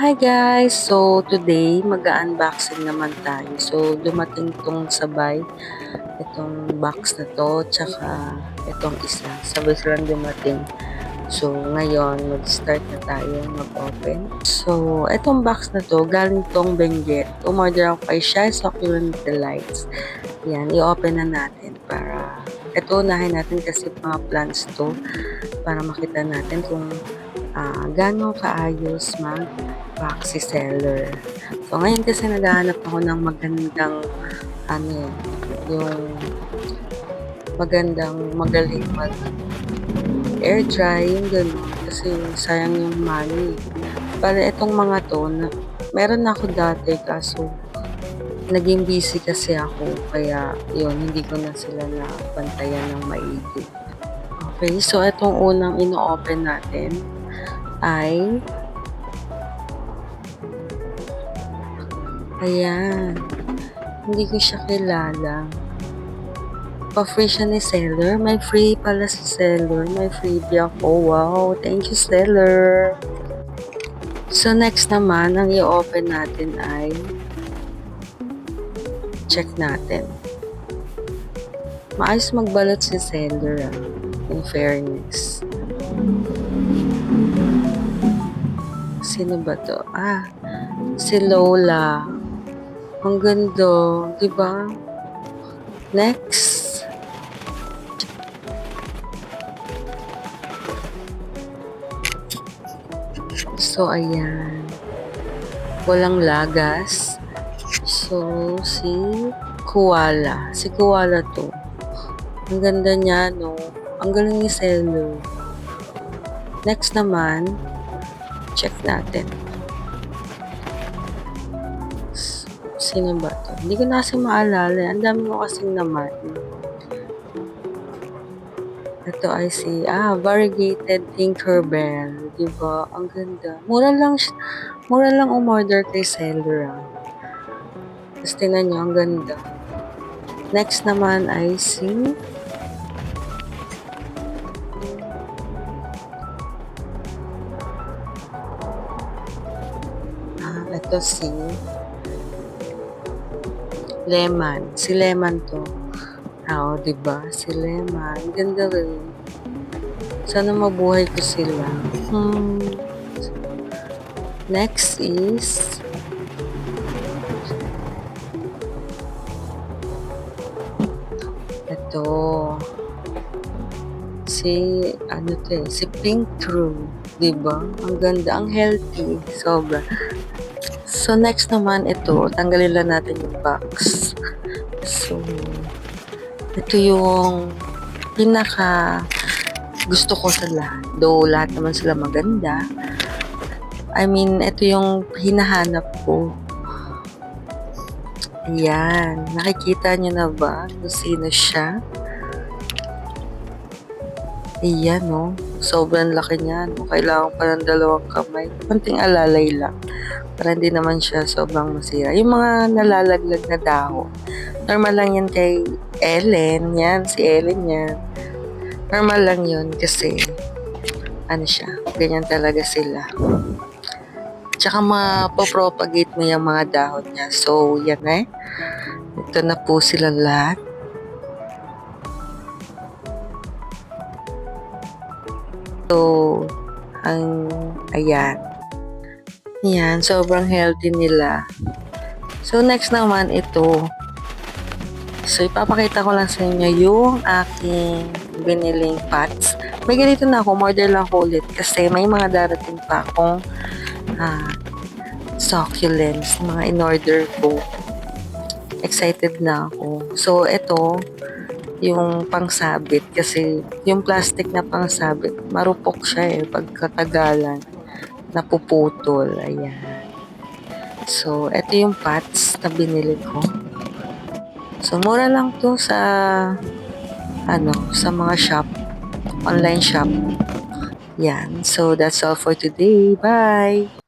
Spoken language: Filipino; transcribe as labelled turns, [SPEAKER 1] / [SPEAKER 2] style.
[SPEAKER 1] Hi guys! So today mag-unboxing naman tayo. So dumating tong sabay, itong box na to, tsaka itong isa. Sabay silang dumating. So ngayon mag-start na tayo mag-open. So itong box na to, galing tong Benguet. Umorder ako kay Shy Succulent Delights. Yan, i-open na natin para ito unahin natin kasi mga plants to para makita natin kung gaano kaayos mag-pack si seller. So, ngayon kasi naghahanap ako ng magandang, yung magandang magaling mag-air dry, yung gano'n. Kasi sayang yung money. Para itong mga to, meron na ako dati kaso naging busy kasi ako. Kaya, yun, hindi ko na sila nabantayan ng maigi. Okay, so itong unang ino-open natin ay ayan, hindi ko siya kilala. Pa-free siya ni seller. May free pala si seller. May freebie ako. Wow, thank you seller. So next naman, ang i-open natin ay check natin. Maayos magbalot si seller in fairness. Sino ba to? Si Lola. Ang ganda, di ba? Next. So, ayan. Walang lagas. So, si Koala. Si Koala to. Ang ganda niya, no? Ang galing ni seller. Next naman, check natin. Sino ba to? Hindi ko na kasi maalala. Ang dami mo kasing naman. Ito ay si, variegated Tinkerbell. Diba? Ang ganda. Mura lang umorder kay seller. Tapos tingnan nyo, ang ganda. Next naman ay si ito si Lemon. Si Lemon to. Diba? Si Lemon. Ganda rin. Sana mabuhay ko sila. Next is ito. Si Pink True. Diba? Ang ganda. Ang healthy. Sobra. So, next naman ito. Tanggalin lang natin yung box. So, ito yung pinaka gusto ko sa lahat. Though, lahat naman sila maganda. I mean, ito yung hinahanap ko. Ayan. Nakikita nyo na ba kung sino siya? Ayan, no? Sobrang laki niya, no? Kailangan pa ng 2 kamay. Konting alalay lang. Para hindi naman siya sobrang masira. Yung mga nalalaglag na dahon. Normal lang yan kay Ellen. Yan, si Ellen yan. Normal lang yun kasi siya, ganyan talaga sila. Tsaka mapopropagate mo yung mga dahon niya. So, yan ito na po sila lahat. So, ayan. Yan, sobrang healthy nila. So, next naman ito. So, ipapakita ko lang sa inyo yung aking biniling pots. May ganito na ako, order lang ako ulit kasi may mga darating pa akong succulents, mga in-order ko. Excited na ako. So, ito, yung pangsabit kasi yung plastic na pangsabit, marupok siya pagkatagalan. Napuputol. Ayan. So, ito yung pots na binili ko. So, mura lang to sa sa mga shop, online shop. Yan. So, that's all for today. Bye!